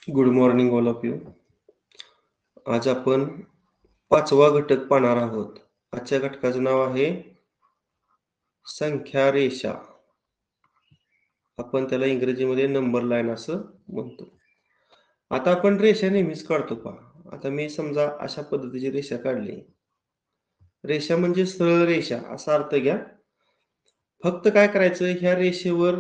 Good morning all of you. आज आपण 5वा घटक पाहणार आहोत. आजच्या घटकाचं नाव आहे संख्या रेषा. आपण त्याला इंग्रजीमध्ये नंबर लाईन असं म्हणतो. आता आपण रेषा नेहमीच काढतो पहा. आता मी समजा अशा पद्धतीची रेषा काढली. रेषा म्हणजे सरळ रेषा असा अर्थ घ्या. फक्त काय करायचं, ह्या रेषेवर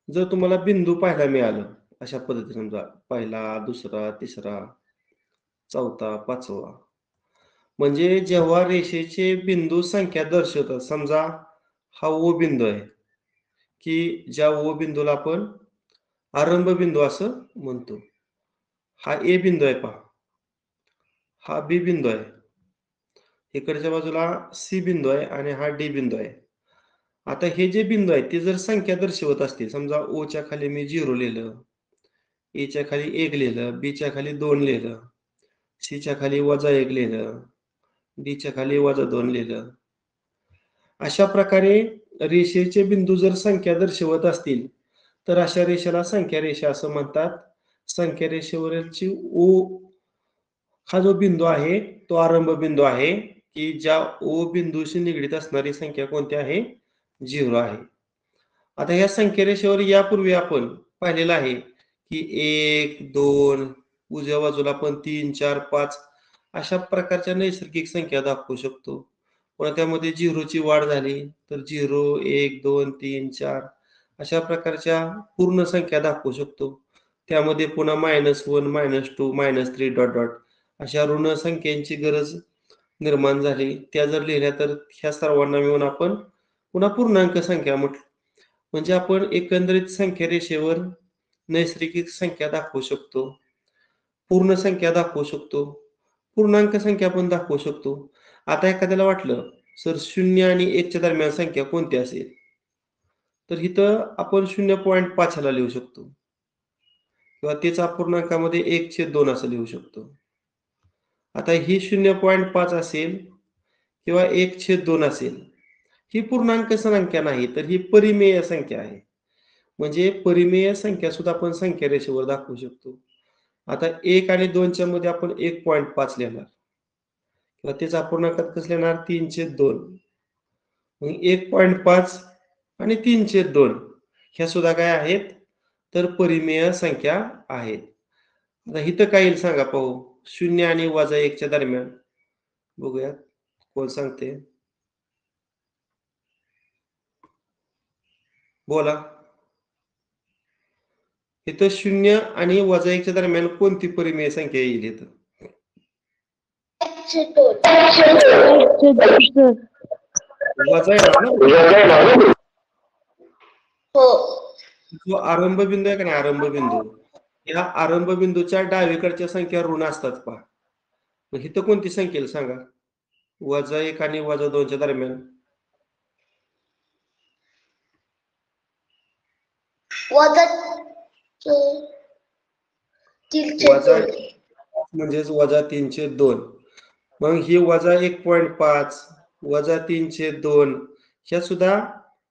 जर तुम्हाला बिंदू पाहायला मिळालं, अशा पद्धतीने समजा पहिला, दुसरा, तिसरा, चौथा, 5वा. म्हणजे जेव्हा रेषेचे बिंदू संख्या दर्शवतात, समजा हा ओ बिंदू आहे, की ज्या ओ बिंदूला आपण आरंभ बिंदू असं म्हणतो. हा ए बिंदू आहे पहा. हा बी बिंदू आहे. इकडच्या बाजूला सी बिंदू आहे आणि हा डी बिंदू आहे. आता हे जे बिंदू आहेत ते जर संख्या दर्शवत असतील, समजा ओच्या खाली मी 0 लिहिलं, एच्या खाली 1 लिहिलं, बीच्या खाली 2 लिहिलं, सीच्या खाली -1 लिहिलं, डीच्या खाली -2 लिहिलं. अशा प्रकारे रेषेचे बिंदू जर संख्या दर्शवत असतील, तर अशा रेषेला संख्या रेषा असं म्हणतात. संख्या रेषेवरची ओ हा जो बिंदू आहे, तो आरंभ बिंदू आहे, की ज्या ओ बिंदूशी निगडीत असणारी संख्या कोणती आहे? 0 आहे. आता ह्या संख्या रेषेवर यापूर्वी आपण पाहिलेलं आहे, की 1, 2, उजव्या बाजूला आपण 3, 4, 5 अशा प्रकारच्या नैसर्गिक संख्या दाखवू शकतो. पुन्हा त्यामध्ये 0 ची वाढ झाली, तर 0, 1, 2, 3, 4 अशा प्रकारच्या पूर्ण संख्या दाखवू शकतो. त्यामध्ये पुन्हा -1, -2, -3 डॉट डॉट अशा ऋण संख्यांची गरज निर्माण झाली. त्या जर लिहिल्या तर ह्या सर्वांना मिळून आपण पुन्हा पूर्णांक संख्या म्हटलं. म्हणजे आपण एकंदरीत संख्या रेषेवर नैसर्गिक संख्या दाखवू शकतो, पूर्ण संख्या दाखवू शकतो, पूर्णांक संख्या पण दाखवू शकतो. आता एखाद्याला वाटलं, सर 0 आणि 1 च्या दरम्यान संख्या कोणती असेल? तर इथं आपण 0.5 ला लिहू शकतो किंवा तेच अपूर्णांकामध्ये 1/2 असं लिहू शकतो. आता ही 0.5 असेल किंवा 1/2 असेल, ही पूर्णांक संख्या नाही, तर ही परिमेय संख्या आहे. म्हणजे परिमेय संख्या सुद्धा आपण संख्या रेषेवर दाखवू शकतो. आता 1 आणि 2 च्या मध्ये आपण 1.5 लिहणार किंवा त्याचा अपूर्णांकात कसं लिहणार? 3/2. मग 1.5 आणि 3/2 ह्या सुद्धा काय आहेत? तर परिमेय संख्या आहेत. आता इथं काय येईल सांगा पाहू? 0 आणि -1 च्या दरम्यान. बघूयात कोण सांगते? बोला. इथं 0 आणि -1 च्या दरम्यान कोणती परिमेय संख्या येईल इथं? 1/2. वजा येणार ना? हो. जो आरंभ बिंदू आहे का नाही, आरंभ बिंदू, या आरंभ बिंदूच्या डावीकडच्या संख्या ऋण असतात पहा. मग इथं कोणती संख्या येईल सांगा? -1 आणि -2 च्या दरम्यान. वजा वजा म्हणजेच -3/2. मग ही -1.5, -3/2 ह्या सुद्धा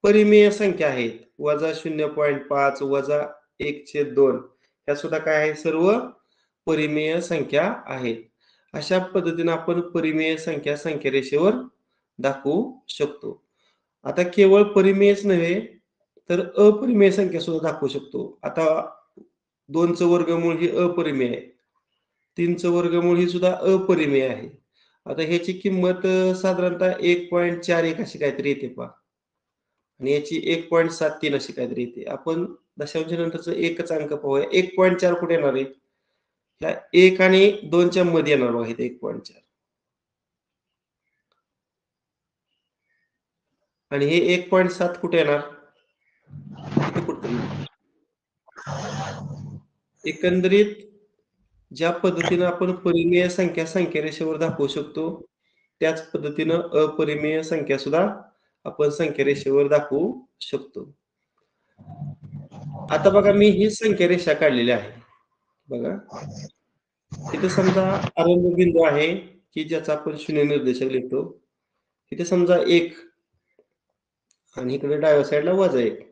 परिमेय संख्या आहेत. -0.5, -1/2 ह्या सुद्धा काय आहे? सर्व परिमेय संख्या आहेत. अशा पद्धतीने आपण परिमेय संख्या संख्या रेषेवर दाखवू शकतो. आता केवळ परिमेयच नव्हे, तर अपरिमेय संख्या सुद्धा दाखवू शकतो. आता 2चं वर्गमूळ ही अपरिमेय आहे. 3चं वर्गमूळ ही सुद्धा अपरिमेय आहे. आता ह्याची किंमत साधारणतः 1.41 अशी काहीतरी येते पहा. आणि याची 1.73 अशी काहीतरी येते. आपण दशांशानंतरचा एकच अंक पाहूया. 1.4 कुठे येणार आहे? ह्या 1 आणि 2 च्या मध्ये येणार बघा इथे 1.4. आणि हे 1.7 कुठे येणार? इथे कुठेतरी येणार. एकंदरीत ज्या पद्धतीनं आपण परिमेय संख्या संख्या रेषेवर दाखवू शकतो, त्याच पद्धतीनं अपरिमेय संख्या सुद्धा आपण संख्या रेषेवर दाखवू शकतो. आता बघा मी ही संख्या रेषा काढलेली आहे. बघा. इथे समजा आरंभ बिंदू आहे, की ज्याचा आपण 0 निर्देशक लिहितो. इथे समजा 1 आणि इकडे डाव्या साईडला -1.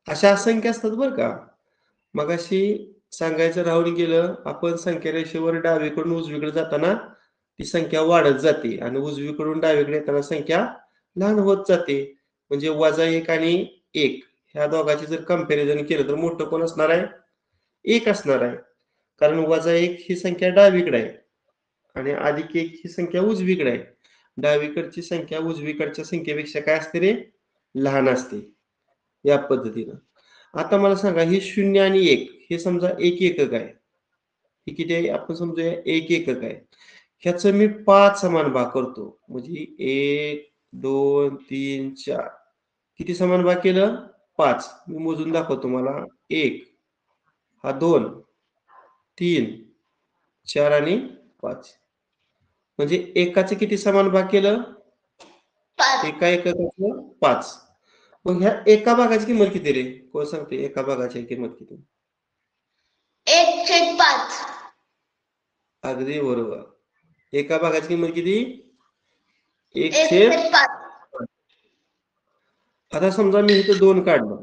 अशा असंख्य असतात बरं का. मगाशी सांगायचं राहून गेलं, आपण संख्या रेषेवर डावीकडून उजवीकडे जाताना ती संख्या वाढत जाते आणि उजवीकडून डावीकडे येताना संख्या लहान होत जाते. म्हणजे -1 आणि 1 ह्या दोघांची जर कंपॅरिझन केलं तर मोठं कोण असणार आहे? 1 असणार आहे. कारण -1 ही संख्या डावीकडे आहे आणि +1 ही संख्या उजवीकडे आहे. डावीकडची संख्या उजवीकडच्या संख्येपेक्षा काय असते रे? लहान असते. या पद्धतीनं. आता मला सांगा ही 0 आणि 1 हे समजा 1 एकक आहे. हे किती आहे? आपण समजूया 1 एकक आहे. ह्याचं मी 5 समान भाग करतो. म्हणजे 1, 2, 3, 4 किती समान भाग केलं? 5. मी मोजून दाखवतो तुम्हाला. 1 हा 2, 3, 4 आणि 5. म्हणजे एकाचे किती समान भाग केलं? एका एककाचं 5. मग ह्या एका भागाची किंमत किती रे? कोण सांगते एका भागाची किंमत किती? 1/5. अगदी बरोबर. एका भागाची किंमत किती? 1/5. आता समजा मी इथं 2 काढलं.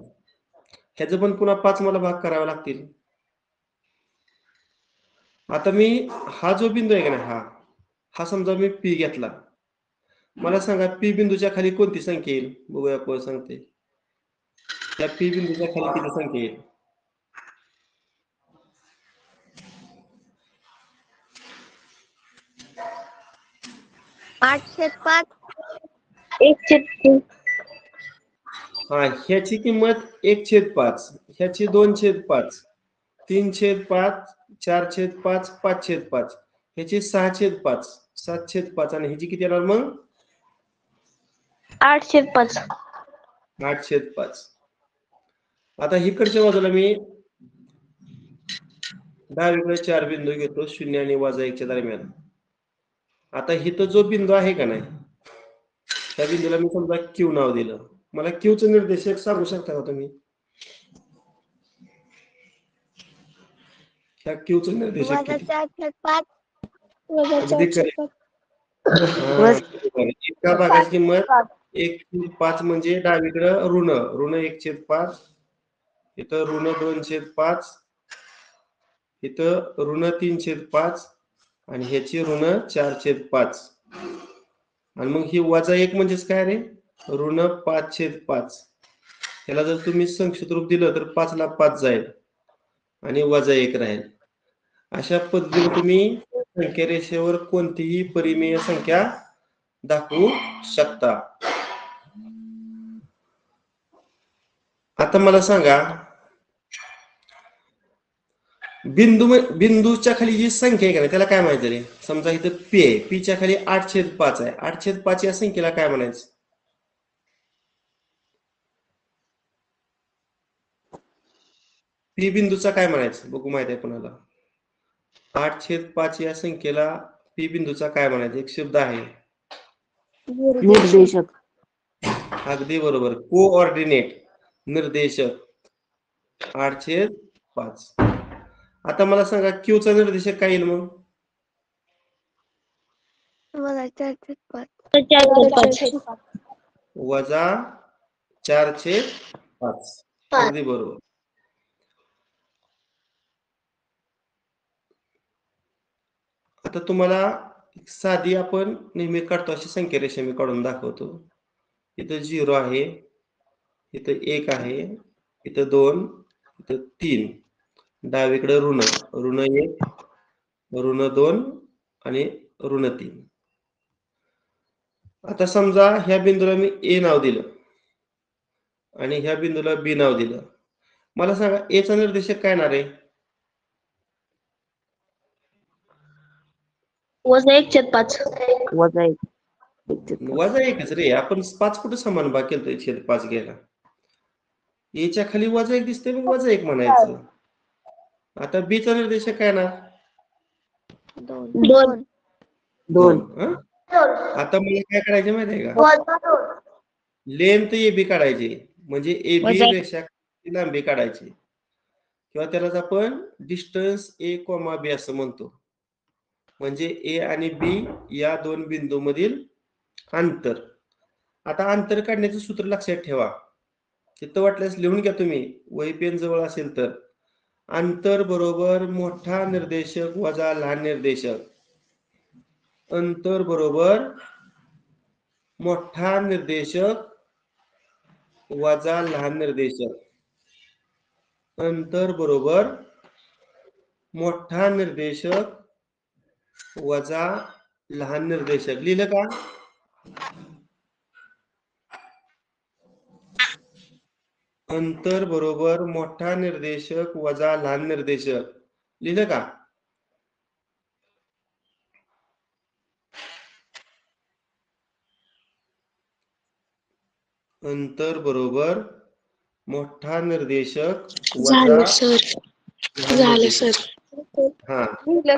ह्याचं पण पुन्हा 5 मला भाग करावे लागतील. आता मी हा जो बिंदू आहे का नाही हा समजा मी P घेतला. मला सांगा P बिंदूच्या खाली कोणती संख्या येईल? बघूया कोण सांगते. त्या P बिंदूच्या खाली किती संख्या येईल? 8/5. 1/3. हा ह्याची किंमत 1/5, ह्याची 2/5, 3/5, 4/5, 5/5, ह्याची 6/5, 7/5 आणि ह्याची किती येणार मग? 8/5. 8/5. आता इकडच्या बाजूला मी डावीकडे 4 बिंदू घेतो 0 आणि -1 दरम्यान. आता इथं जो बिंदू आहे का नाही त्या बिंदूला मी समजा Q नाव दिलं. मला Q चं निर्देशक सांगू शकता का तुम्ही? ह्या Q चं निर्देशक किती? 4/5. अगदी correct. एका भागाची किंमत 1/5 म्हणजे डावीकडं ऋण 1/5, इथं ऋण 2/5, इथं ऋण 3/5 आणि ह्याची ऋण 4/5 आणि मग ही -1 म्हणजेच काय रे? ऋण 5/5. ह्याला जर तुम्ही संक्षिप्त रूप दिलं तर 5 ला 5 जाईल आणि -1 राहील. अशा पद्धतीने तुम्ही संख्या रेषेवर कोणतीही परिमेय संख्या दाखवू शकता. आता मला सांगा बिंदूच्या खाली जी संख्या आहे का त्याला काय म्हणायचं रे? समजा इथं P आहे. P च्या खाली 8/5 आहे. 8/5 या संख्येला काय म्हणायचं? P बिंदूचा काय म्हणायचं? बघू माहित आहे कोणाला? 8/5 या संख्येला P बिंदूचा काय म्हणायचं? एक शब्द आहे. निर्देशक. अगदी बरोबर. कोऑर्डिनेट निर्देशक 8/5. आता मला सांगा Q चा निर्देशक काय येईल मग? -4/5. -4/5. अगदी बरोबर. आता तुम्हाला साधी आपण नेहमी काढतो अशी संख्या रेषा मी काढून दाखवतो. इथं 0 आहे, इथं 1 आहे, इथं 2, इथं 3. डावीकडे ऋण 1, ऋण 2 आणि ऋण 3. आता समजा ह्या बिंदूला मी A नाव दिलं आणि ह्या बिंदूला B नाव दिलं. मला सांगा A चा निर्देशक काय येणार आहे? -1/5. -1च रे. आपण 5 कुठे समान भाग केलतोय 1/5 घ्यायला. A च्या खाली -1 दिसते मग -1 म्हणायचं. आता B चा निर्देशक काय येणार? 2. आता मला काय करायचे माहिती आहे का? लेंथ AB काढायची म्हणजे AB रेषा लांबी काढायची किंवा त्यालाच आपण डिस्टन्स A, B असं म्हणतो. म्हणजे A आणि B या दोन बिंदूमधील अंतर. आता अंतर काढण्याचं सूत्र लक्षात ठेवा. तिथं वाटल्यास लिहून घ्या तुम्ही वही पेन जवळ असेल तर. अंतर बरोबर मोठा निर्देशक वजा लहान निर्देशक. अंतर बरोबर मोठा निर्देशक वजा लहान निर्देशक. अंतर बरोबर मोठा निर्देशक वजा लहान निर्देशक. लिहिलं का? अंतर बरोबर मोठा निर्देशक वजा लहान निर्देशक. लिहिलं का? अंतर बरोबर मोठा निर्देशक वजा लहान निर्देशक. हा,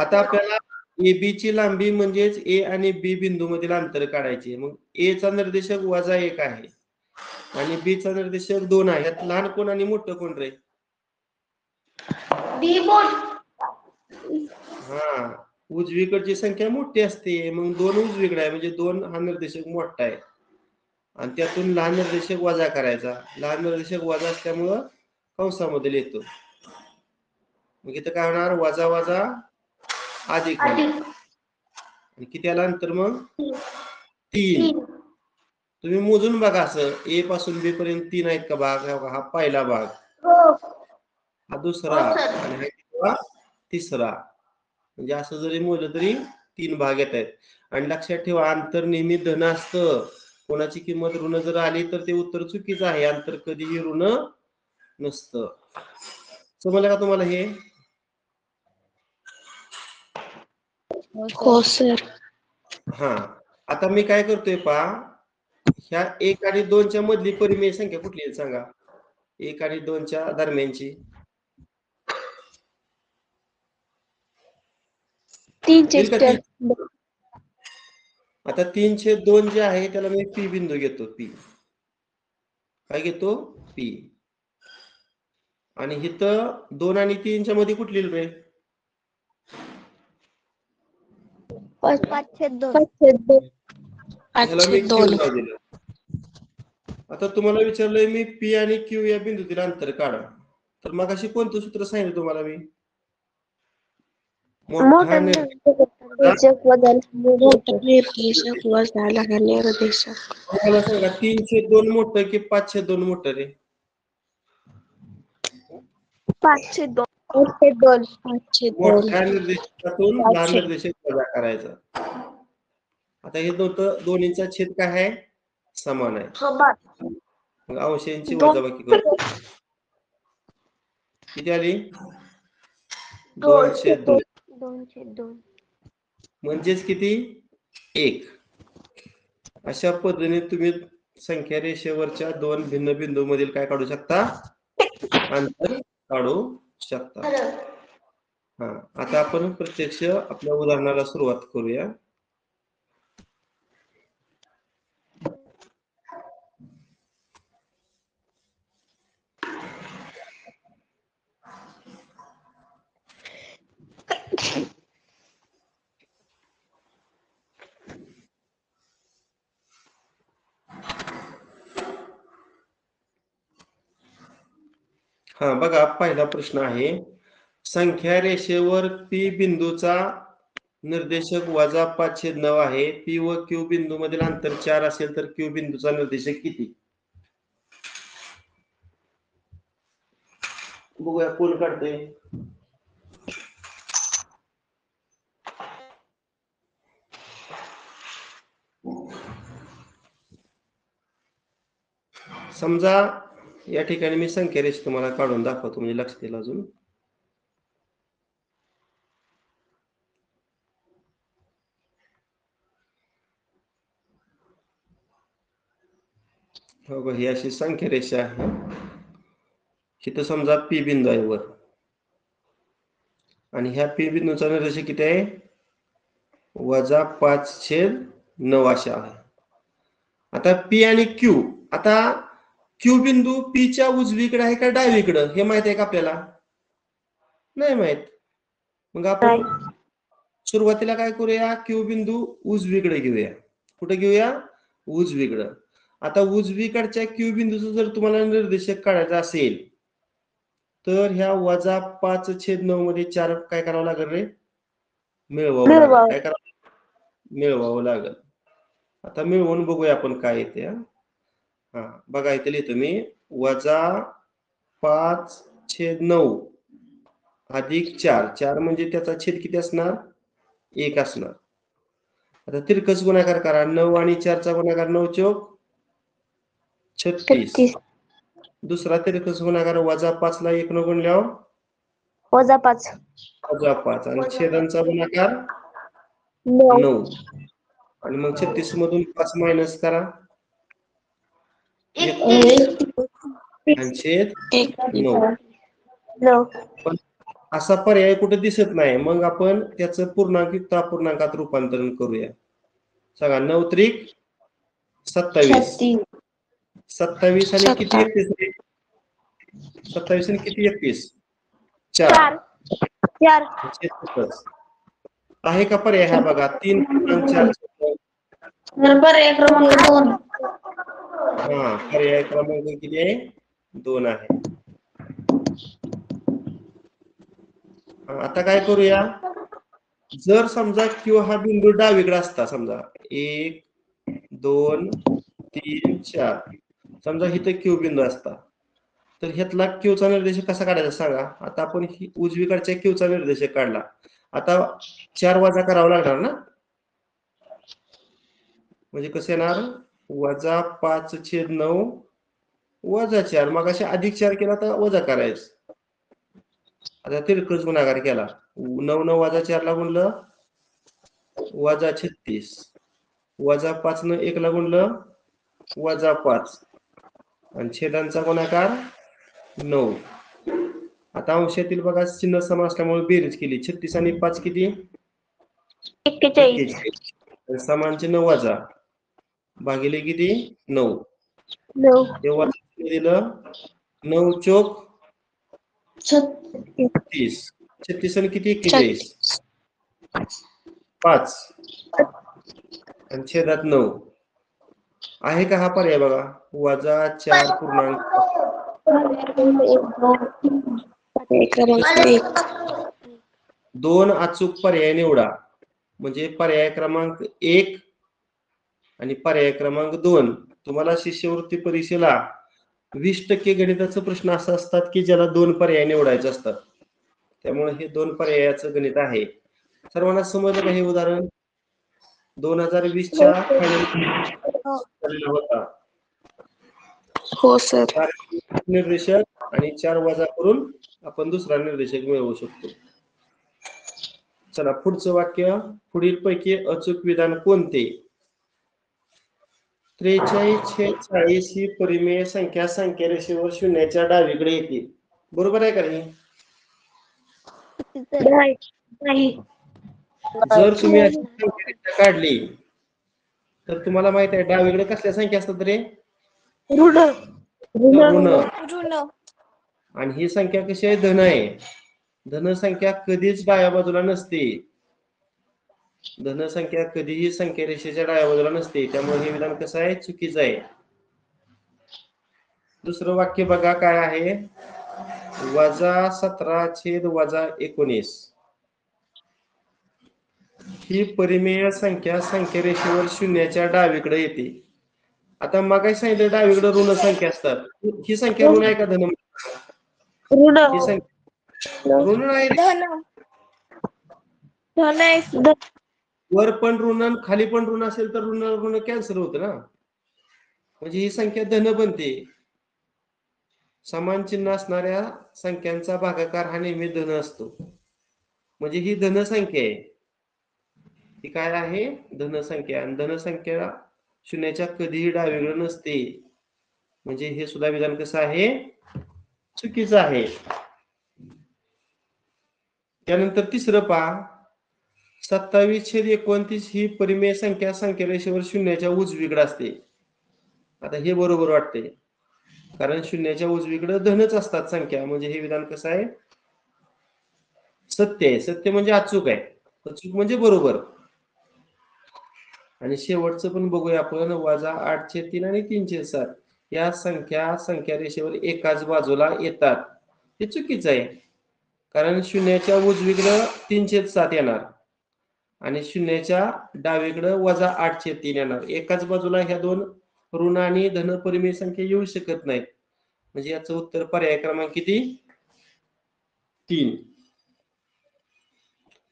आता आपल्याला AB ची लांबी म्हणजेच A आणि B बिंदू मधील अंतर काढायचे. मग A चा निर्देशक वजा 1 आहे आणि B चा निर्देशक 2 आहे. यात लहान कोण आणि मोठं कोण रे? हा, उजवीकडची संख्या मोठी असते, मग 2 उजवीकडे आहे म्हणजे 2 हा निर्देशक मोठा आहे आणि त्यातून लहान निर्देशक वजा करायचा. लहान निर्देशक वजा असल्यामुळं कंसामध्ये लिहितो. मग इथं काय होणार? वजा वजा अधिक होणार. आणि किती आलं अंतर मग? 3. तुम्ही मोजून बघा असं, A पासून B पर्यंत 3 आहेत का भाग? हा पहिला भाग, हा दुसरा आणि हा कितवा? तिसरा. म्हणजे असं जरी मोजलं तरी 3 भाग येत आहेत. आणि लक्षात ठेवा, अंतर नेहमी धन असतं. कोणाची किंमत ऋण जर आली तर ते उत्तर चुकीचं आहे. अंतर कधीही ऋण नसतं. समजलं का तुम्हाला हे? हो सर. हा, आता मी काय करतोय पहा, ह्या 1 आणि 2 च्या मधली परिमेय संख्या कुठली आहे सांगा? 1 आणि 2 च्या दरम्यानची. 3/4. आता 3/2 जे आहे त्याला मी P बिंदू घेतो. P काय घेतो? P. आणि इथं 2 आणि 3 च्या मध्ये कुठली रे? 5/2. ह्याला मी Q नाव दिलं. आता तुम्हाला विचारलंय मी P आणि Q या बिंदूतील अंतर काढा. तर मग अशी कोणतं सूत्र सांगितलं तुम्हाला मी? मोठा निर्देशक वजा लहान निर्देशक. मला सांगा 3/2 मोठं की 5/2 मोठं रे? 5/2. मोठ्या निर्देशकातून लहान निर्देशक वजा करायचा. आता हे दोन्हीचा छेद काय आहे? समान आहे. मग अंशांची वजाबाकी करू. किती आली? 2/2. 2/2. म्हणजेच किती? 1. अशा पद्धतीने तुम्ही संख्या रेषेवरच्या 2 भिन्न बिंदू मधील काय काढू शकता? अंतर काढू शकता. हा, आता आपण प्रत्यक्ष आपल्या उदाहरणाला सुरुवात करूया. हा बघा, पहिला प्रश्न आहे, संख्या रेषेवर P बिंदूचा निर्देशक वजा 5/9 आहे. P व Q बिंदू मधील अंतर 4 असेल तर Q बिंदूचा निर्देशक किती? बघूया कोण काढतंय. समजा या ठिकाणी मी संख्या रेषा तुम्हाला काढून दाखवतो म्हणजे लक्षात येईल अजून. हो बघ, ही अशी संख्या रेषा आहे. इथं समजा P बिंदू आहे वर आणि ह्या P बिंदूचा निर्देशक किती आहे? वजा 5/9 अशा आहे. आता P आणि Q, आता Q बिंदू P च्या उजवीकडे आहे का डावीकडे हे माहित आहे का आपल्याला? नाही माहित. मग आपण सुरुवातीला काय करूया? Q बिंदू उजवीकडे घेऊया. कुठे घेऊया? उजवीकडे. आता उजवीकडच्या Q बिंदूचं जर तुम्हाला निर्देशक काढायचा असेल तर ह्या वजा 5/9 मध्ये 4 काय करावं लागेल रे? मिळवावं लागेल. मिळवावं. काय करावं? मिळवावं लागेल. आता मिळवून बघूया आपण काय येते. हा बघा इथे लिहितो मी वजा 5/9 अधिक 4 म्हणजे त्याचा छेद किती असणार? 1 असणार. आता तिरकस गुणाकार करा. 9 आणि 4चा गुणाकार 9 चौक 36. 36. दुसरा तिरकस गुणाकार वजा 5 ला 1 न गुणल्यावर वजा 5. वजा 5 आणि छेदांचा गुणाकार 9. 9 आणि मग 36 मधून 5 मायनस करा 31 आणि छेद 9. 9. पण असा पर्याय कुठे दिसत नाही. मग आपण त्याचं पूर्णांक अपूर्णांकात रूपांतरण करूया. सांगा 9 त्रिक 27. 27 आणि किती 31? 27 आणि किती 31? 4. 4. आहे का पर्याय? हा बघा 3.4. पर्याय क्रमांक 2. हा पर्याय क्रमांक किती आहे? 2 आहे. आता काय करूया? जर समजा Q हा बिंदू डावीकडे असता, समजा 1 2 3 4, समजा इथे Q बिंदू असता, तर ह्यातला Qचा निर्देशक कसा काढायचा सांगा. आता आपण उजवीकडच्या Qचा निर्देशक काढला. आता 4 वजा करावा लागणार ना, म्हणजे कसं येणार? वजा 5/9 वजा 4. मग अशा अधिक 4 केला तर वजा करायचं. आता तिरकस गुणाकार केला. 9 9 वजा 4 ला गुणलं वजा 36. वजा 5 न 1 ला गुणलं वजा 5 आणि छेदांचा गुणाकार 9. आता अंशातील बघा चिन्ह सम असल्यामुळे बेरीज केली. 36 आणि 5 किती? 41. समान चिन्ह वजा भागिले किती? 9. 9. तेव्हा दिलं 9 चौक 36. 36 आणि किती? 41. 5 आणि छेदात 9. आहे का हा पर्याय? बघा वजा 4.1. पर्याय क्रमांक 1. 2 अचूक पर्याय निवडा. म्हणजे पर्याय क्रमांक 1 आणि पर्याय क्रमांक 2. तुम्हाला शिष्यवृत्ती परीक्षेला 20% गणिताचे प्रश्न असे असतात की ज्याला 2 पर्याय निवडायचे असतात. त्यामुळे हे 2 पर्यायाचं गणित आहे. सर्वांना समजलं का हे उदाहरण? 2020च्या फायनल होता. हो सर. 4 निर्देशक आणि 4 वजा करून आपण दुसरा निर्देशक मिळवू शकतो. चला पुढचं वाक्य. पुढील पैकी अचूक विधान कोणते? 43/40 ही परिमेय संख्या संख्यारेषेवर शून्याच्या डावीकडे येते. बरोबर आहे का नाही? नाही. जर तुम्ही अशी संख्यारेषा काढली तर तुम्हाला माहित आहे डावीकडे कसल्या संख्या असतात रे? ऋण. ऋण. आणि ही संख्या कशी आहे? धन आहे. धन संख्या कधीच डाव्या बाजूला नसते. धन संख्या कधीही संख्या रेषेच्या डाव्या बाजूला नसते. त्यामुळे हे विधान कसं आहे? चुकीचं आहे. दुसरं वाक्य बघा काय आहे? वजा 17 वजा 19 ही परिमेय संख्या संख्या रेषेवर शून्याच्या डावीकडे येते. आता मगाशी सांगितलं डावीकडे ऋण संख्या असतात. ही संख्या ऋण आहे का धन? ऋण. ही संख्या ऋण आहे. वर पण ऋण खाली पण ऋण असेल तर ऋण ऋण कॅन्सल होतं ना, म्हणजे ही संख्या धन बनते. समान चिन्ह असणाऱ्या संख्यांचा भागाकार हा नेहमी धन असतो. म्हणजे ही धनसंख्या आहे. ही काय आहे? धनसंख्या. आणि धनसंख्या शून्याच्या कधीही डावीकडे नसते. म्हणजे हे सुद्धा विधान कसं आहे? चुकीचं आहे. त्यानंतर तिसरं पहा. 27/29 ही परिमेय संख्या संख्या रेषेवर शून्याच्या उजवीकडे असते. आता हे बरोबर वाटते, कारण शून्याच्या उजवीकडे धनच असतात संख्या. म्हणजे हे विधान कसं आहे? सत्य आहे. सत्य म्हणजे अचूक आहे. अचूक म्हणजे बरोबर. आणि शेवटचं पण बघूया आपण. वजा 8/3 आणि 3/7 या संख्या संख्या रेषेवर एकाच बाजूला येतात. हे चुकीचं आहे. कारण शून्याच्या उजवीकडं 3/7 येणार आणि शून्याच्या डावीकडं -8/3 येणार. एकाच बाजूला ह्या दोन ऋण आणि धन परिमेय संख्या येऊ शकत नाहीत. म्हणजे याचं उत्तर पर्याय क्रमांक किती? 3.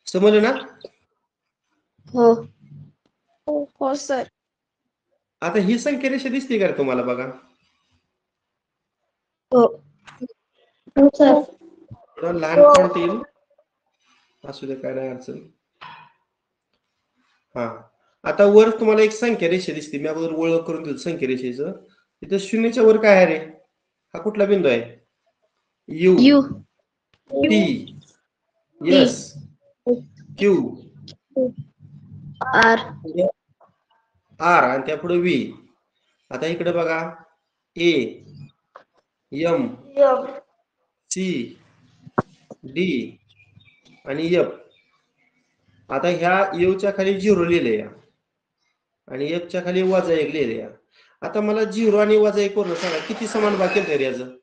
समजलं ना? हो. हो सर. आता ही संख्या रेषा दिसते का रे तुम्हाला बघा? हो. हो सर. थोडं लहान फॉन्ट येईल. असू दे, काय नाही अडचण. हा, आता वर तुम्हाला एक संख्या रेषा दिसते. मी अगोदर ओळख करून देतो संख्या रेषेचं. तिथं शून्याच्या वर काय आहे रे? हा कुठला बिंदू आहे? U, U. T, S, Q, R. R आणि त्या पुढे व्ही. आता इकडे बघा, ए, एम, सी, डी आणि एफ. आता ह्या यूच्या खाली 0 लिहिले आणि एफच्या खाली -1 लिहिले. आता मला 0 आणि -1 वरून सांगा किती समान भाग केले रे याचं?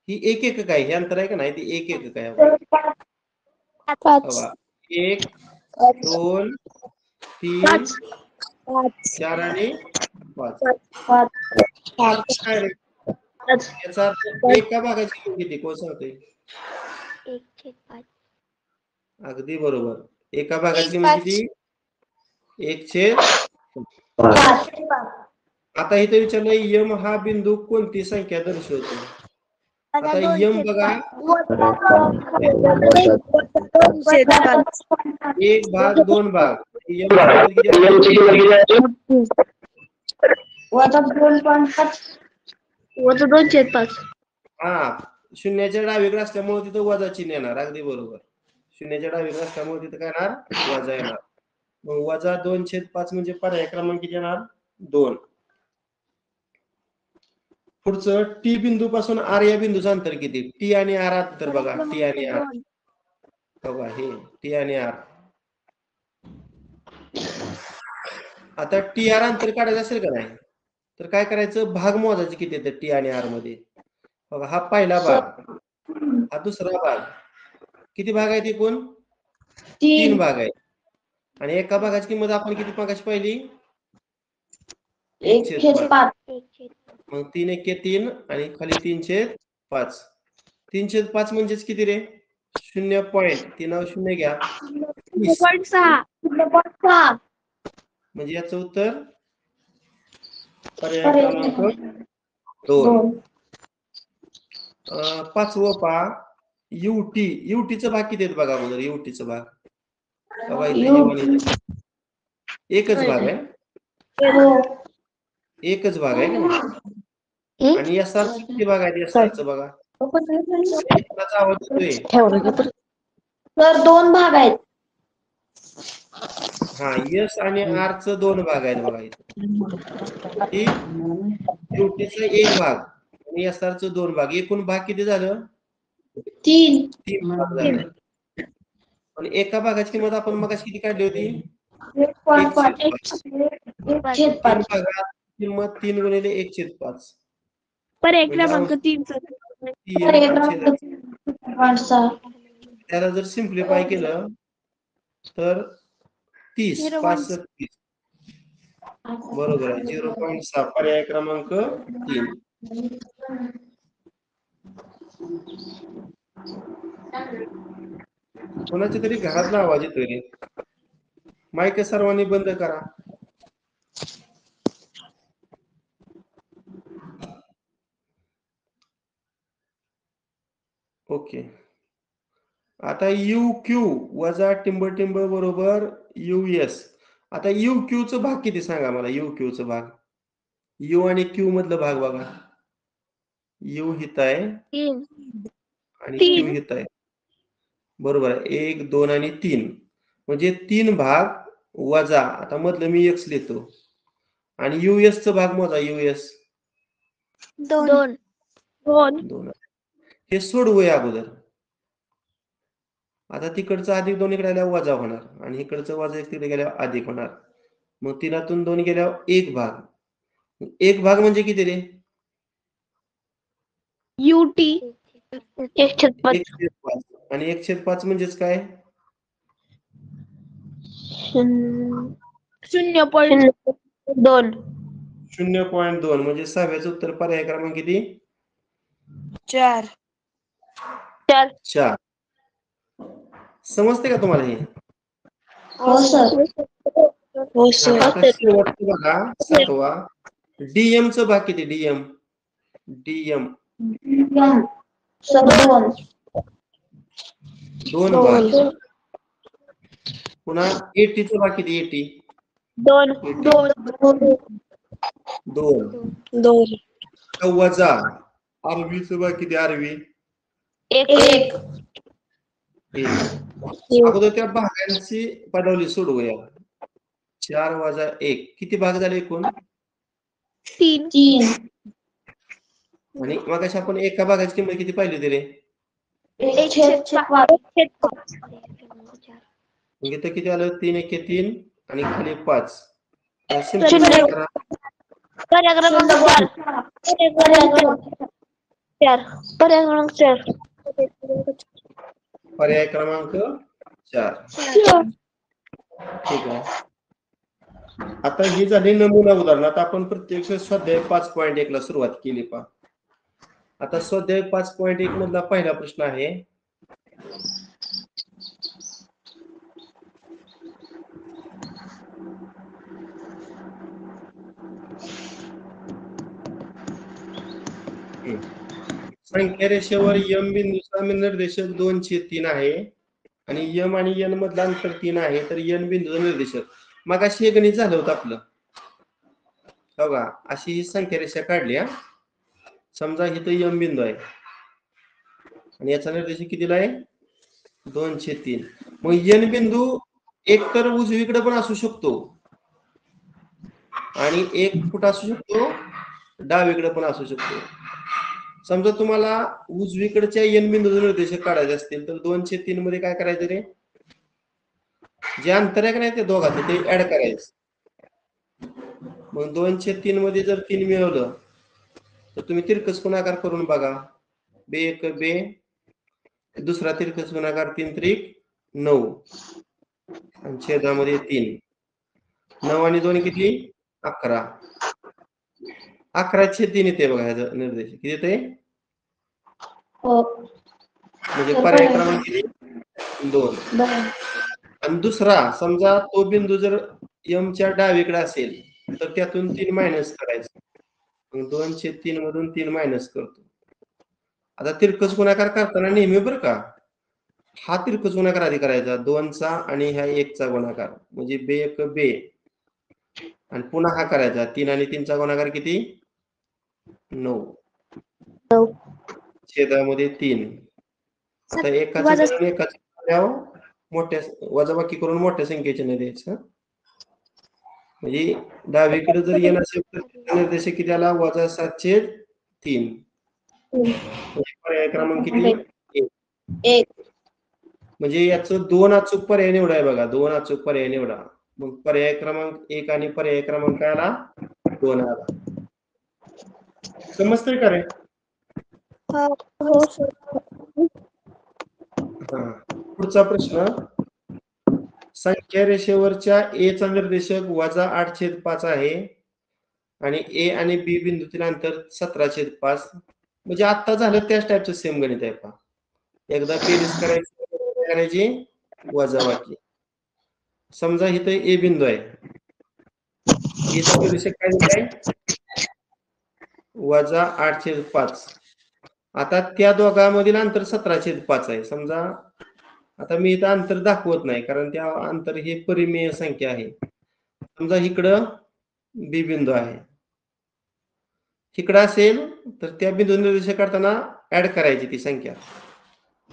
ही एक एकक आहे. हे अंतर आहे का नाही? ती एक एकक आहे. 1, 2, 3, 4 आणि 5. काय रे? याचा अर्थ एका भागाची किंमत किती? कोण सांगतोय? 1/5. अगदी बरोबर. एका भागाची किंमत किती? 1/5. आता इथे विचारलं यम हा बिंदू कोणती संख्या दर्शवतो? आता यम बघा, 1 भाग 2 भाग. यमची किंमत किती आहे? -2/5. हा, शून्याच्या डावीकडे असल्यामुळे तिथं वजा चिन्ह येणार. अगदी बरोबर. शून्याच्या डावीकडे असल्यामुळे तिथं काय येणार? वजा येणार. मग -2/5 म्हणजे पर्याय क्रमांक किती येणार? 2. पुढचं टी बिंदू पासून आर या बिंदूचं अंतर किती? टी आणि आर अंतर बघा. टी आणि आर बघा, हे टी आणि आर. आता टी आर अंतर काढायचं असेल का नाही, तर काय करायचं? भाग मोजायचे किती येतात टी आणि आर मध्ये. बघा, हा पहिला भाग, हा दुसरा भाग. किती भाग आहेत एकूण? 3 भाग आहेत. आणि एका भागाची किंमत आपण किती मागाशी पाहिली? 1/5. मग 3 एके 3 आणि खाली 3/5. 3/5 म्हणजेच किती रे? 0.3 घ्या, 30. 0.6. म्हणजे याचं उत्तर पर्याय क्रमांक 2. पाचवं पहा, युटी. युटीचं भाग किती आहेत बघा अगोदर. युटीचं भाग बघा, इथे एकच भाग आहे. एकच भाग आहे का नाही? आणि एसआरचं किती भाग आहेत? एसआरचं बघा. एसआरचा आवाज येतोय. तर 2 भाग आहेत. हा, एस आणि आर च 2 भाग आहेत बघा इथे. युटीचा 1 भाग आणि एसआर च 2 भाग. एकूण भाग किती झालं? 3 भाग झालं. आणि एका भागाची किंमत आपण मगाशी किती काढली होती? 1/5. 3 भागात किंमत 3 गुणिले 1/5. पर्याय म्हणजे क्रमांक 3 सर. 3/6. त्याला जर सिम्प्लिफाय केलं तर 30, 5 × 30. बरोबर आहे. 0.6 पर्याय क्रमांक 3. कोणाच्या तरी घरातला आवाज येतोय रे. माईक सर्वांनी बंद करा. ओके. आता यू क्यू वजा टिंब बरोबर यू एस. आता यू क्यू च भाग किती सांगा मला? यू क्यू च भाग. यू आणि क्यू मधलं भाग बघा. यू हित आहे 3. आणि क्यू हित आहे. बरोबर आहे. 1, 2 आणि 3 म्हणजे 3 भाग वजा, आता मधलं मी x लिहितो. आणि यूएस चा भाग मोजा. यूएस 2. 2. हे सोडवूया अगोदर. आता तिकडचं -2 इकडे आल्यावर वजा होणार आणि इकडचं वजा 1 तिकडे गेल्यावर अधिक होणार. मग 3तून 2 गेल्यावर 1 भाग. 1 भाग म्हणजे किती रे? युटी 1/5 1/5 आणि 1/5 म्हणजेच काय? 0.2 0.2 म्हणजे 6व्याचं उत्तर पर्याय क्रमांक किती? 4 4. समजते का तुम्हाला हे? हो सर. हो आता शेवटचं बघा 7वा DM चं भाग किती? DM sir 2. 2 भाग. पुन्हा 80चं भाग किती? 80 2 वजा आरवीचं भाग किती? आरवी 1. 1. अगोदर त्या भागांची पदावली सोडवूया. 4 वजा 1 किती भाग झाले एकूण? 3. आणि मग आपण एका भागाची किंमत किती पाहिली होती रे? 1/5. मग इथं किती आलं? 3 एके 3 आणि खाली 5. सिंपल करा. पर्याय क्रमांक 4 पर्याय क्रमांक 4 पर्याय क्रमांक 4. ठीक आहे. आता ही झाली नमुना उदाहरण. आता आपण प्रत्यक्ष स्वाध्याय 5.1 ला सुरुवात केली पहा. आता स्वाध्याय 5.1 मधला पहिला प्रश्न आहे. संख्या रेषेवर M बिंदूचा निर्देशक 2/3 आहे आणि M आणि N मधलं अंतर 3 आहे, तर N बिंदूचा निर्देशक. मग अशी हे गणित झालं होतं आपलं. बघा अशी ही संख्या रेषा काढली हा. समजा इथं M बिंदू आहे आणि याचा निर्देशक कितीला आहे? 2/3. मग N बिंदू एक तर उजवीकडे पण असू शकतो आणि एक कुठं असू शकतो? डावीकडे पण असू शकतो. समजा तुम्हाला उजवीकडच्या N बिंदूचे निर्देशक काढायचे असतील तर 2/3 मध्ये काय करायचं रे? जे अंतर आहे का नाही ते दोघांचं ते ऍड करायचं. मग 2/3 मध्ये जर 3 मिळवलं तर तुम्ही तिरकस गुणाकार करून बघा. 2 एक 2 दुसरा तिरकस गुणाकार 3 त्रिक 9 आणि छेदामध्ये 3. 9 आणि 2 किती? 11. 11/3 येते बघा ह्याचं निर्देश किती येते? हो. म्हणजे पर्याय क्रमांक किती? 2. आणि दुसरा समजा तो बिंदू जर M च्या डावीकडे असेल तर त्यातून 3 मायनस करायचं. मग 2/3 मधून 3 मायनस करतो. आता तिरकस गुणाकार करताना नेहमी बरं का हा तिरकस गुणाकार आधी करायचा 2चा आणि ह्या 1चा गुणाकार म्हणजे 2 एक 2 आणि पुन्हा हा करायचा 3 आणि 3चा गुणाकार किती? 9. छेदामध्ये 3. आता एकाचं करून एकाचं मोठ्या वजाबाकी करून मोठ्या संख्येचे न द्यायचं. म्हणजे डावीकडे जर N असेल तर निर्देशक किती आला? -7/3. पर्याय क्रमांक किती? 1. म्हणजे याचं 2 अचूक पर्याय निवडा आहे बघा. 2 अचूक पर्याय निवडा. मग पर्याय क्रमांक 1 आणि पर्याय क्रमांक काय आला? 2 आला. समजतंय का रे? हो सर. पुढचा प्रश्न. संख्या रेषेवरच्या A चा निर्देशक -8/5 आहे आणि A आणि B बिंदूतील अंतर 17/5. म्हणजे आता झालं त्याच टाईपचं सेम गणित आहे पहा. एकदा बेरीज करायची वजाबाकी. समजा इथं A बिंदू आहे. A चा निर्देशक काय दिलाय? -8/5. आता त्या दोघांमधील अंतर 17/5 आहे. समजा आता मी इथं अंतर दाखवत नाही कारण त्या अंतर हे परिमेय संख्या आहे. समजा इकडं B बिंदू आहे. इकडं असेल तर त्या बिंदू निर्देशक करताना ऍड करायची ती संख्या.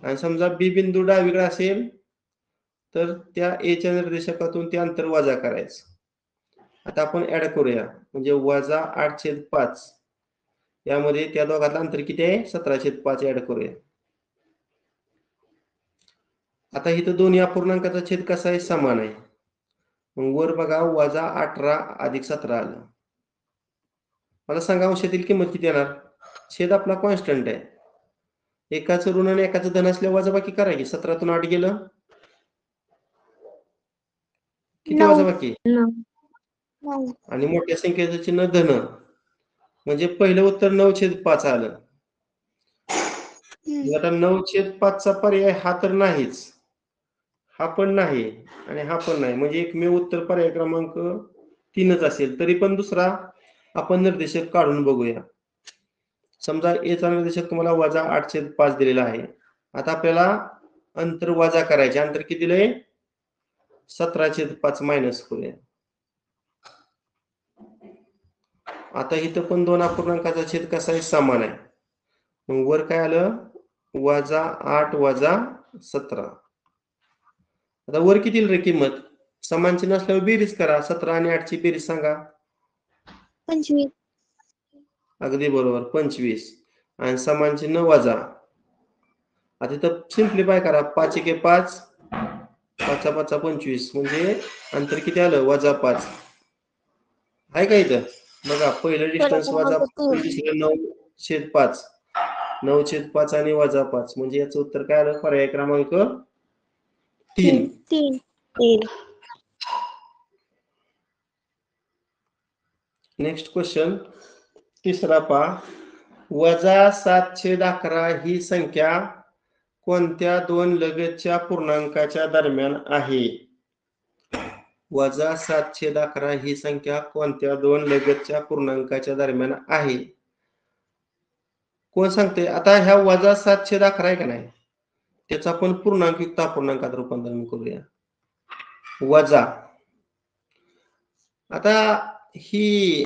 आणि समजा B बिंदू डावीकडे असेल तर त्या A च्या निर्देशकातून ते अंतर वजा करायचं. आता आपण ऍड करूया म्हणजे -8/5 यामध्ये त्या दोघांतलं अंतर किती आहे? 17/5 ऍड करूया. आता इथं दोन्ही अपूर्णांकाचा छेद कसा आहे? समान आहे. मग वर बघा -18 + 17 आलं. मला सांगा अंशातील किंमत किती येणार? छेद आपला कॉन्स्टंट आहे. एकाचं ऋण आणि एकाचं धन असल्यावर वजाबाकी करा की 17तून 8 गेलं किती 9. वजाबाकी 9. आणि मोठ्या संख्येचं चिन्ह धन म्हणजे पहिलं उत्तर 9/5 आलं. मग आता 9/5 चा पर्याय हा तर नाहीच, हा पण नाही आणि हा पण नाही, म्हणजे एकमेव उत्तर पर्याय क्रमांक 3च असेल. तरी पण दुसरा आपण निर्देशक काढून बघूया. समजा ए चा निर्देशक तुम्हाला वजा 8/5 दिलेला आहे. आता आपल्याला अंतर वजा करायचे. अंतर किती दिलंय? 17/5 मायनस करूया. आता इथं पण दोन अपूर्णांकाचा छेद कसा आहे? समान आहे. मग वर काय आलं? वजा 8 वजा 17. आता वर किती येईल रे किंमत? समान चिन्ह असल्यावर बेरीज करा. 17 आणि 8 ची बेरीज सांगा. 25. अगदी बरोबर 25 आणि समान चिन्ह वजा. आता इथं सिम्प्लिफाय करा. 5 एके 5, 5 5 25 म्हणजे अंतर किती आलं? वजा 5. आहे का इथं? बघा पहिलं डिस्टन्स वजा 5, दुसरं 9/5. 9/5 आणि वजा 5 म्हणजे याचं उत्तर काय आलं? पर्याय क्रमांक 3. 3. नेक्स्ट क्वेश्चन तिसरा पहा. वजा 7/11 ही संख्या कोणत्या दोन लगतच्या पूर्णांकाच्या दरम्यान आहे? वजा 7/11 ही संख्या कोणत्या दोन लगतच्या पूर्णांकाच्या दरम्यान आहे? कोण सांगते? आता ह्या वजा 7/11 आहे का नाही, त्याचं आपण पूर्णांकयुक्त अपूर्णांकात रूपांतरण करूया. वजा आता ही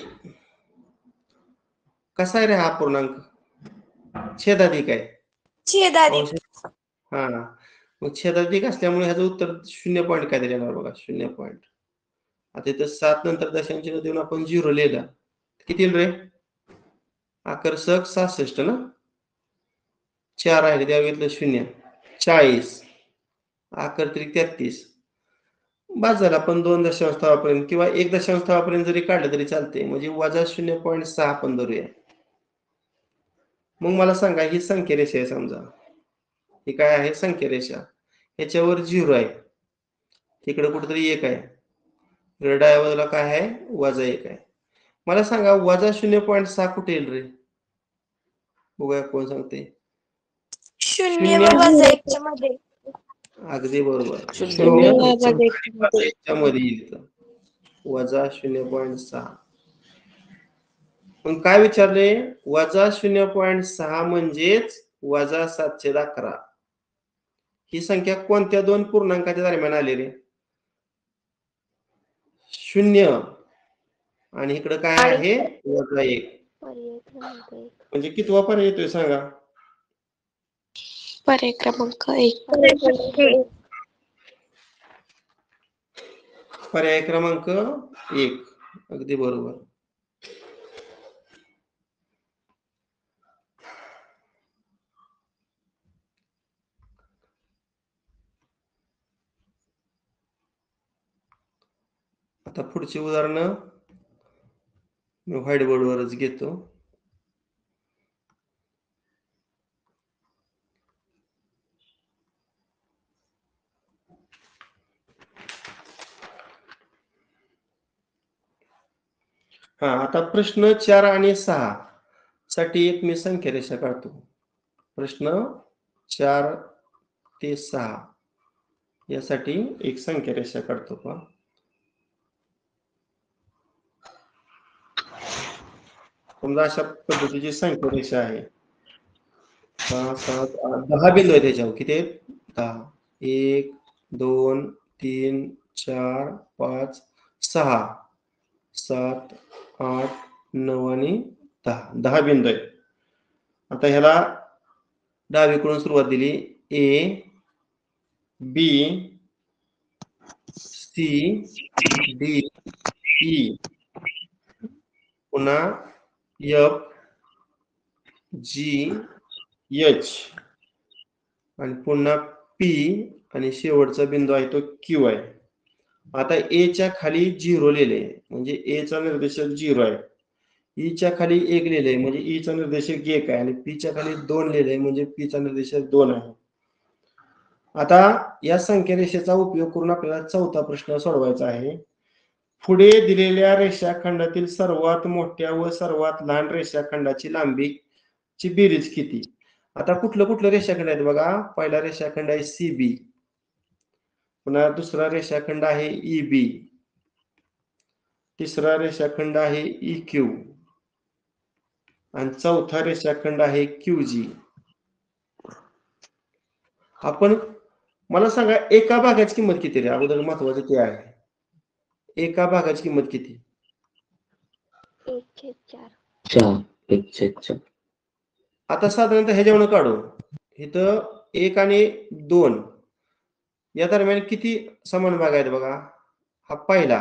कसा आहे रे हा पूर्णांक? छेदाधिक आहे. छेदाधिक. हा मग छेदाधिक असल्यामुळे ह्याचं उत्तर 0 पॉईंट काय येणार बघा? 0 पॉईंट. आता इथं 7 नंतर दशांश चिन्ह देऊन आपण 0 लिहिलं. किती येईल रे? आकर्षक 66 ना? 4 आहे त्यावर घेतलं 0. 40. आकर्षक 33. बस झाला. आपण 2 दशांश स्थानापर्यंत किंवा 1 दशांश स्थानापर्यंत जरी काढलं तरी चालते. म्हणजे वजा 0.6 आपण धरूया. मग मला सांगा ही संख्या रेषा आहे समजा. ही काय आहे? संख्या रेषा. ह्याच्यावर 0 आहे. इकडे कुठेतरी 1 आहे. इकडे डाव्या बाजूला काय आहे? वजा 1 आहे. मला सांगा वजा 0.6 कुठे येईल रे? बघूया कोण सांगते. 0 व वजा 1 च्या मध्ये. अगदी बरोबर. 0 व वजा 1 च्या मध्ये येईल. वजा 0.6. मग काय विचारले? वजा 0.6 म्हणजेच वजा 7/11. ही संख्या कोणत्या दोन पूर्णांकाच्या दरम्यान आली रे? 0 आणि इकडे काय आहे? वजा 1. म्हणजे कितवा पर्याय येतोय सांगा? पर्याय क्रमांक 1. पर्याय क्रमांक 1. अगदी बरोबर. आता पुढची उदाहरणं मी व्हाईट बोर्डवरच घेतो. हा आता प्रश्न 4 आणि 6 साठी एक मी संख्या रेषा काढतो. प्रश्न 4 ते 6 यासाठी एक संख्या रेषा काढतो पहा. समजा अशा पद्धतीची संख्या रेषा आहे. 6 7 8 10 बिंदू आहेत त्याच्यावर. किती आहेत? 10. 1 2 3 4 5 6 7 8 9 आणि 10. 10 बिंदू आहेत. आता ह्याला डावीकडून सुरुवात दिली. A B C D E पुन्हा एफ जी एच आणि पुन्हा पी आणि शेवटचा बिंदू आहे तो क्यू आहे. आता ए च्या खाली 0 लिहिले म्हणजे ए चा निर्देशक 0 आहे. ईच्या खाली 1 लिहिलंय म्हणजे ईचा निर्देशक 1 आहे आणि पीच्या खाली 2 लिहिलंय म्हणजे पीचा निर्देशक 2 आहे. आता या संख्या रेषेचा उपयोग करून आपल्याला चौथा प्रश्न सोडवायचा आहे. पुढे दिलेल्या रेषाखंडातील सर्वात मोठ्या व सर्वात लहान रेषाखंडाची लांबीची बेरीज किती? आता कुठलं रेषाखंड आहेत बघा. पहिला रेषाखंड आहे सीबी, पुन्हा दुसरा रेषाखंड आहे ईबी, तिसरा रेषाखंड आहे इक्यू आणि चौथा रेषाखंड आहे क्यूजी. आपण मला सांगा एका भागाची किंमत किती रे? अगोदर महत्वाचं ते आहे. एका भागाची किंमत किती? 1/4. आता साधारणतः ह्याच्यावरून काढू. इथं 1 आणि 2 या दरम्यान किती समान भाग आहेत बघा. हा पहिला,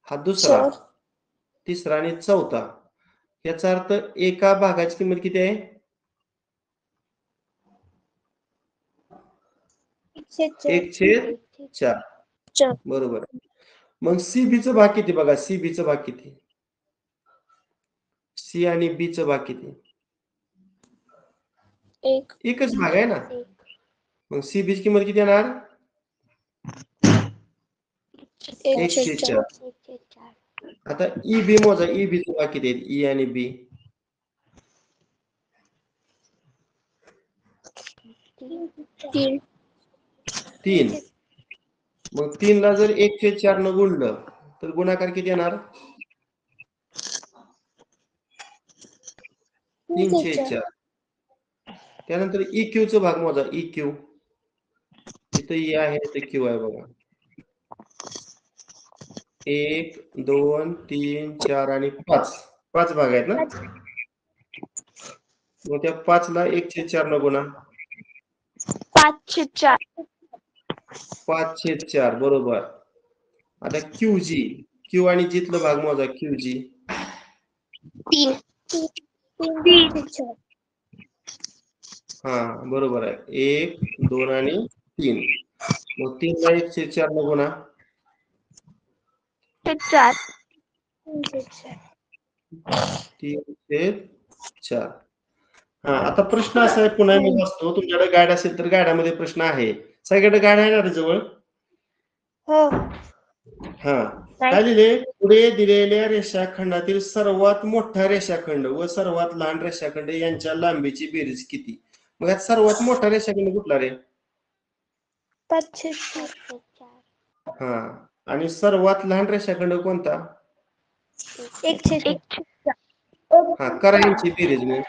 हा दुसरा, 4. तिसरा आणि चौथा. याचा अर्थ एका भागाची किंमत किती आहे? 1/4. बरोबर. मग सीबीचा भाग किती बघा. सीबीचा भाग किती? सी आणि बीचा भाग किती? एकच भाग आहे ना. मग सीबीची किंमत किती येणार? 1/4. आता ईबी मोजा. ईबीचा भाग किती आहेत? ई आणि बी 3. मग 3 ला जर 1/4 न गुणलं तर गुणाकार किती येणार? 3/4. त्यानंतर इक्यूचा भाग मोजा. इक्यू इथं ई आहे, इथं क्यू आहे बघा. 1, 2, 3, 4 आणि 5 भाग आहेत ना. मग त्या 5 ला 1/4 न गुणा. 5/4. 5/4 बरोबर. आता क्यूजी, क्यू आणि जीतलं भाग मोजा. क्यूजी 3. हा बरोबर आहे. 1, 2 आणि 3. मग 3 ला 1/4 न गुणा. 4. 3/4. हा आता प्रश्न असा आहे, पुन्हा मी वाचतो. तुमच्याकडे गाईड असेल तर गाईडामध्ये प्रश्न आहे. सगळ्याकडे गाईड आहे ना रे जवळ? हो. हा काय लिहिले? पुढे दिलेल्या रेषाखंडातील सर्वात मोठा रेषाखंड व सर्वात लहान रेषाखंड यांच्या लांबीची बेरीज किती? मग यात सर्वात मोठा रेषाखंड कुठला रे? 5/4. हा आणि सर्वात लहान रेषाखंड कोणता? 1/4. हा करा यांची बेरीज. मग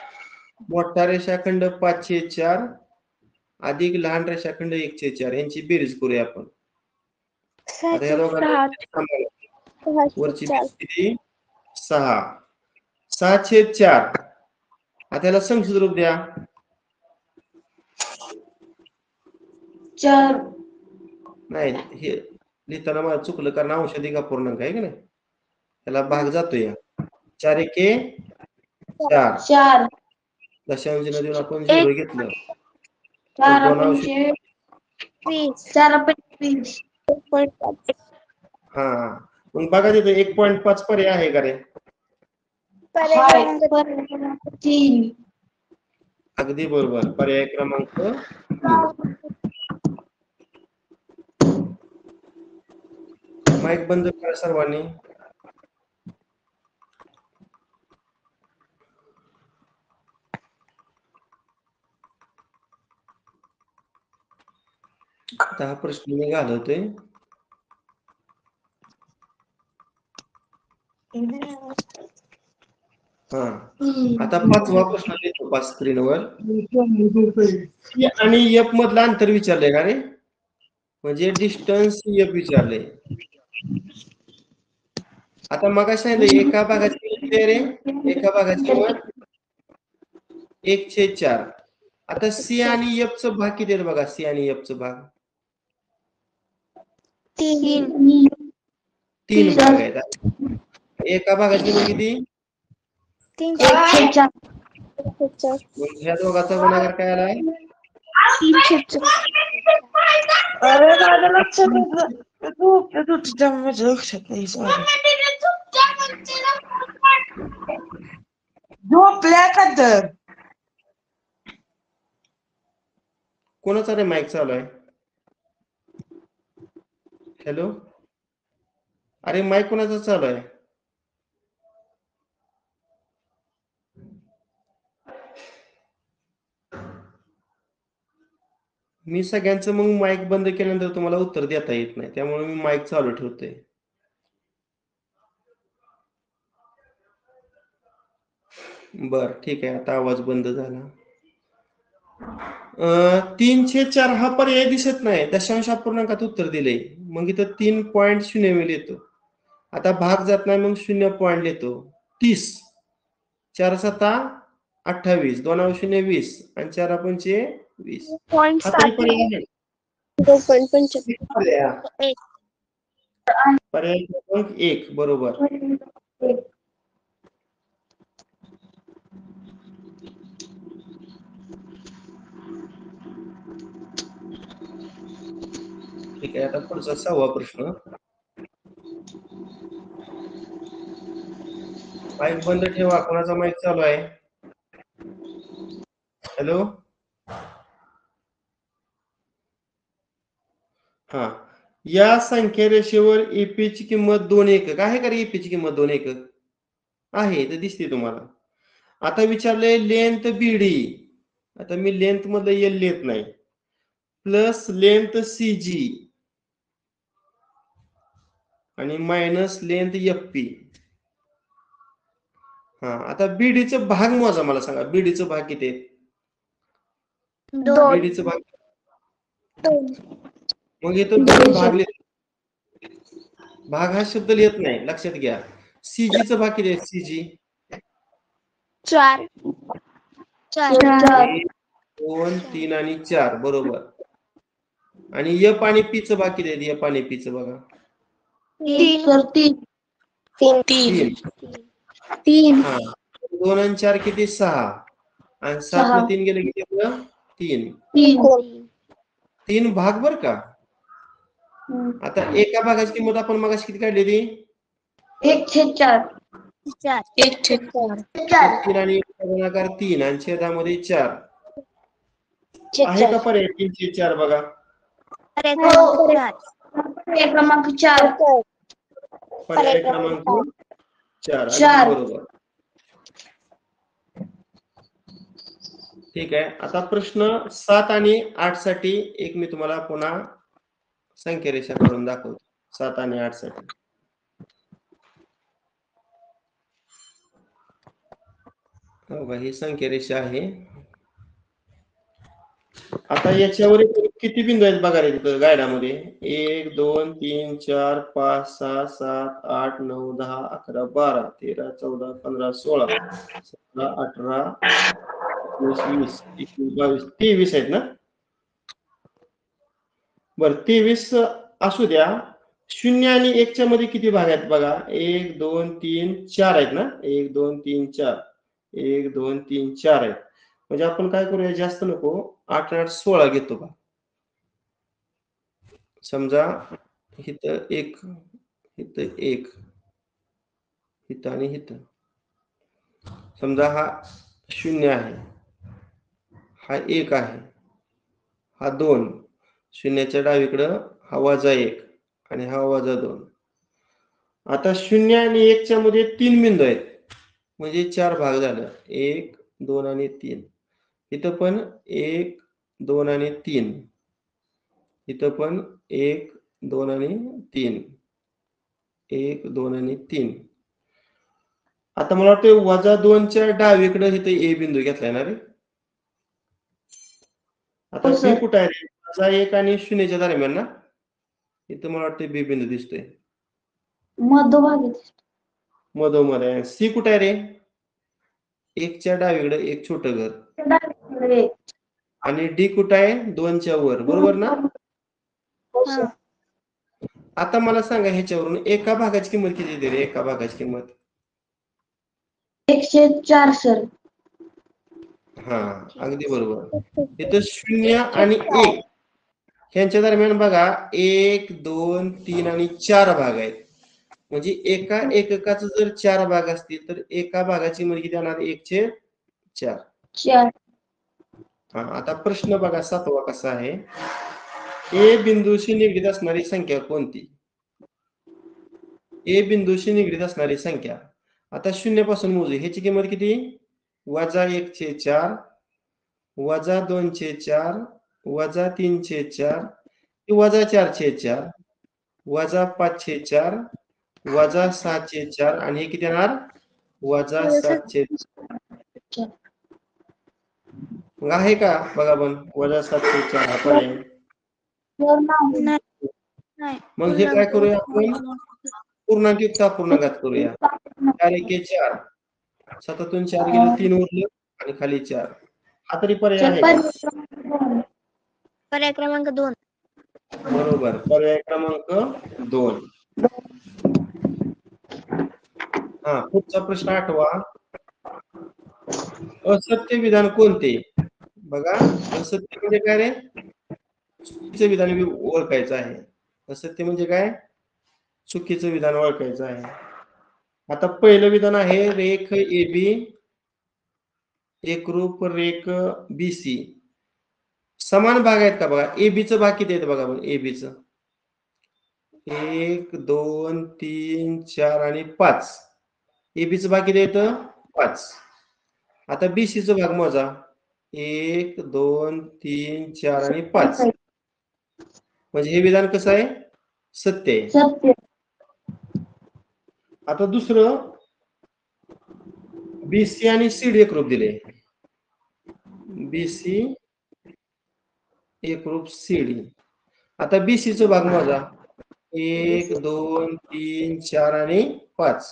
मोठा रेषाखंड 5/4 अधिक लहान रेषाखंड 1/4 यांची बेरीज करूया आपण. आता या दोघांना वरची बेरीज किती? 6. 6/4. आता याला संक्षिप्त रूप द्या. 4. नाही हे लिहिताना मला चुकलं कारण औषधी का पूर्णांक आहे की नाही. त्याला भाग जातो या. 4 एके 4. 4. दशांश न देऊन आपण 0 घेतलं. 4 दोन औषध. 20. हा मग बघा तिथे 1.5 पर्याय आहे का रे? 3. अगदी बरोबर. पर्याय क्रमांक 3. माईक बंद करा सर्वांनी. आता हा प्रश्न मी घालवतोय. हा आता 5वा प्रश्न लिहितो पा स्क्रीनवर. सी आणि एफ मधलं अंतर विचारलंय का रे? म्हणजे डिस्टन्स एफ विचारले. आता मग सांगितलं एका भागाची किंमत किती आहे रे? एका भागाची किंमत 1/4. आता सी आणि एफ चं भाग किती आहे बघा. सी आणि एफ चं भाग 3 भाग आहेत. एका भागाची किंमत किती? 1/4. मग ह्या दोघांचा गुणाकार काय आला? 3/4. अरे माझ्या लक्षात झोपल्या का तर कोणाचा रे माईक चालू आहे? हॅलो, अरे माईक कोणाचा चालू आहे? मी सगळ्यांचं मग माईक बंद केल्यानंतर तुम्हाला उत्तर देता येत नाही, त्यामुळे मी माईक चालू ठेवतोय. बर ठीक आहे, आता आवाज बंद झाला. 3/4 हा पर्याय दिसत नाही, दशांश अपूर्णांकात उत्तर दिले. मग इथं 3.0 येतो. आता भाग जात नाही, मग 0 पॉईंट येतो. 30 4 7 28 2 0 20 आणि 4 पंचे 20. पॉईंट हा तरी सात पर्याय आहे. 2.75 पर्याय पर्याय क्रमांक 1 बरोबर. ठीक आहे, आता पुढचा 6वा प्रश्न. माईक बंद ठेवा. कोणाचा माईक चालू आहे? हॅलो, हा. या संख्या रेषेवर EP ची किंमत 2 एकक आहे का रे? EP ची किंमत 2 एकक आहे, तर दिसते तुम्हाला. आता विचारले लेंथ BD. आता मी लेंथ मधलं L लिहित नाही, प्लस लेंथ CG आणि मायनस लेंथ FP. हा, आता बीडीचं भाग मोजा. मला सांगा बीडीचं भाग किती आहे? दोन बीडीचं भाग. दोन मग इथं 2 भाग लिहित. भाग हा शब्द लिहित नाही, लक्षात घ्या. CGचं भाग किती आहे? CG 4 1 2 3 आणि 4 बरोबर. आणि F आणि P चं भाग किती आहे? F आणि P चं बघा. 3. 3 हा, 2 आणि 4 किती? 6 आणि 7 ला 3 गेले किती आपलं? 3. 3 भाग बर का. आता एका भागाची किंमत आपण मगाशी किती काढलेली? 1/4 3 आणि 1 गुणाकार 3 आणि छेदामध्ये 4 आहे का पर्याय? 3/4 बघा. क्रमांक 4 पर्याय क्रमांक 4 4. बरोबर. ठीक आहे, आता प्रश्न 7 आणि 8 साठी एक मी तुम्हाला पुन्हा संख्या रेषा काढून दाखवतो. 7 आणि 8 साठी. बघा, ही संख्या रेषा आहे. आता याच्यावर किती बिंदू आहेत बघा रे तिथं गायडामध्ये? 1 2 3 4 5 6 7 8 9 10 11 12 13 14 15 16 17 18 19 20 21 22 23 आहेत ना? बरं, 23 असू द्या. 0 आणि 1 च्या मध्ये किती भाग आहेत बघा? 1 2 3 4 आहेत ना? 1 2 3 4 1 2 3 4 आहेत. म्हणजे आपण काय करूया, जास्त नको, 8 8 16 घेतो बा. समजा इथं 1, इथं 1, इथं आणि इथं. समजा हा 0 आहे, हा 1 आहे, हा 2. 0च्या डावीकडं हा -1 आणि हा -2. आता 0 आणि 1 च्या मध्ये 3 बिंदू आहेत, म्हणजे 4 भाग झालं. 1 2 आणि 3. इथं पण 1 2 आणि 3. इथं पण 1 2 आणि 3. 1 2 आणि 3. आता मला वाटतं -2 च्या डावीकडे इथे A बिंदू घेतलाय ना रे? आता हो, B सर. कुठं आहे रे? -1 आणि 0च्या दरम्यान ना? इथं मला वाटतं B बिंदू दिसतोय. मध्यभागी मधोमध आहे. C कुठं आहे रे? 1 च्या डावीकडे एक छोटं घर. आणि D कुठं आहे? 2 च्या वर, बरोबर ना? आता मला सांगा ह्याच्यावरून एका भागाची किंमत किती येते रे? एका भागाची किंमत 104 सर. हा, अगदी बरोबर. इथं 0 आणि 1 ह्यांच्या दरम्यान बघा 1 2 3 आणि 4 भाग आहेत. म्हणजे एका एककाचं जर 4 भाग असतील तर एका भागाची म्हणजे किती येणार 1/4. 4. हा आता प्रश्न बघा 7वा कसा आहे. ए बिंदूशी निगडीत असणारी संख्या कोणती? ए बिंदूशी निगडीत असणारी संख्या. आता 0 पासून मोजू. ह्याची किंमत किती? -1/4 -2/4 -3/4 -4/4 -5/4 -6/4 आणि हे किती येणार? -7/4. मग आहे का बघा पण -7/4 हा पर्याय. नाही. मग हे काय करूया आपण पूर्णांक अपूर्णांकात करूया. 4 एके 4 7तून 4 गेले 3 उरलं आणि खाली 4. हा तरी पर्याय आहे का? पर्याय क्रमांक 2. बरोबर. पर्याय क्रमांक 2. हा पुढचा प्रश्न आठवा. असत्य विधान कोणते? बघा असत्य म्हणजे काय रे? चुकीचं विधान ओळखायचं आहे. असत्य म्हणजे काय? चुकीचं विधान ओळखायचं आहे. आता पहिलं विधान आहे रेख AB एकरूप रेख BC. समान भाग आहेत का बघा. एबीचं भाग किती आहेत बघा. एबीचं 1 2 3 4 आणि 5. एबीचं भाग किती येतं 5. आता बीसीचं भाग मोजा 1 2 3 4 आणि 5. म्हणजे हे विधान कसं आहे? सत्य आहे. सत्य. आता दुसरं बीसी आणि सीडी एकरूप दिले. बीसी एकरूप सीडी. आता बीसीचं भाग मोजा 1 2 3 4 आणि 5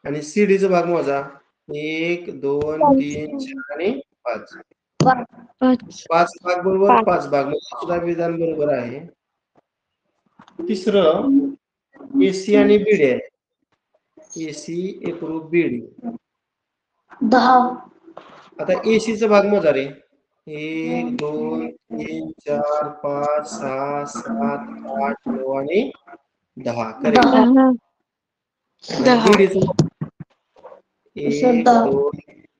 आणि सीडीचं भाग मोजा 1 2 3 4 आणि 5. 5 भाग बरोबर 5 भाग म्हणजे सुद्धा विधान बरोबर आहे. तिसरं एसी आणि बीडी आहे. एसी एकरूप बीडी 10. आता एसीचा भाग मोजा रे 1 2 3 4 5 6 7 8 9 आणि 10 करेक्ट. आणि बीडीचं 1 2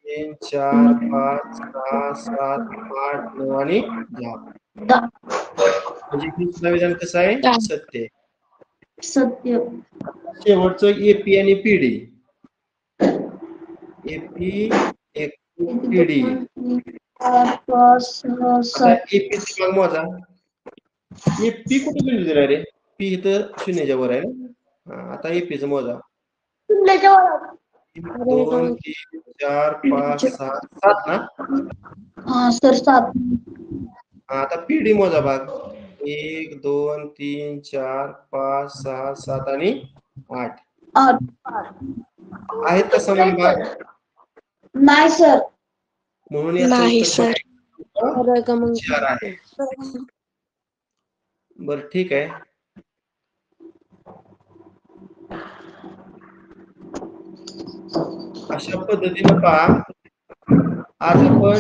3 4 5 6 7 8 9 आणि 10. म्हणजे हे सुद्धा विधान कसं आहे? सत्य. सत्य. शेवटचं एपी आणि पीडी. एपी एक पीडी. 4 5 6 आता 7. एपीचा भाग मोजा. पी कुठे बिंदू दिला रे? पी इथं 0च्या वर आहे ना. आता एपीचं मोजा 2 3 4 5 6 7 ना. हा सर 7. आता पीडी मोजा भाग 1 2 3 4 5 6 7 आणि 8. 8. आहेत का समान भाग? नाही सर. म्हणून याचं उत्तर 4 आहे. बर ठीक आहे. अशा पद्धतीनं पहा आज आपण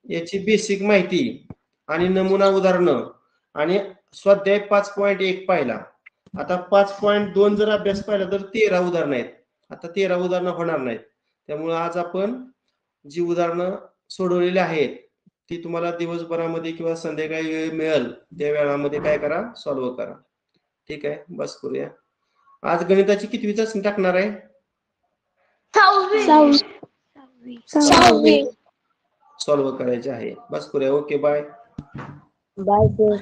याची बेसिक माहिती आणि नमुना उदाहरणं आणि स्वाध्याय 5.1 पाहिला. आता 5.2 जर अभ्यास पाहिला तर 13 उदाहरणं आहेत. आता 13 उदाहरणं होणार नाहीत. त्यामुळे आज आपण जी उदाहरणं सोडवलेली आहेत ती तुम्हाला दिवसभरामध्ये किंवा संध्याकाळी वेळ मिळेल त्या वेळामध्ये काय करा सॉल्व्ह करा. ठीक आहे. बस करूया. आज गणिताची कितवी चाचणी टाकणार आहे? 6वी. सॉल्व्ह करायचे आहे. बस करूया. Okay bye. Bye sir.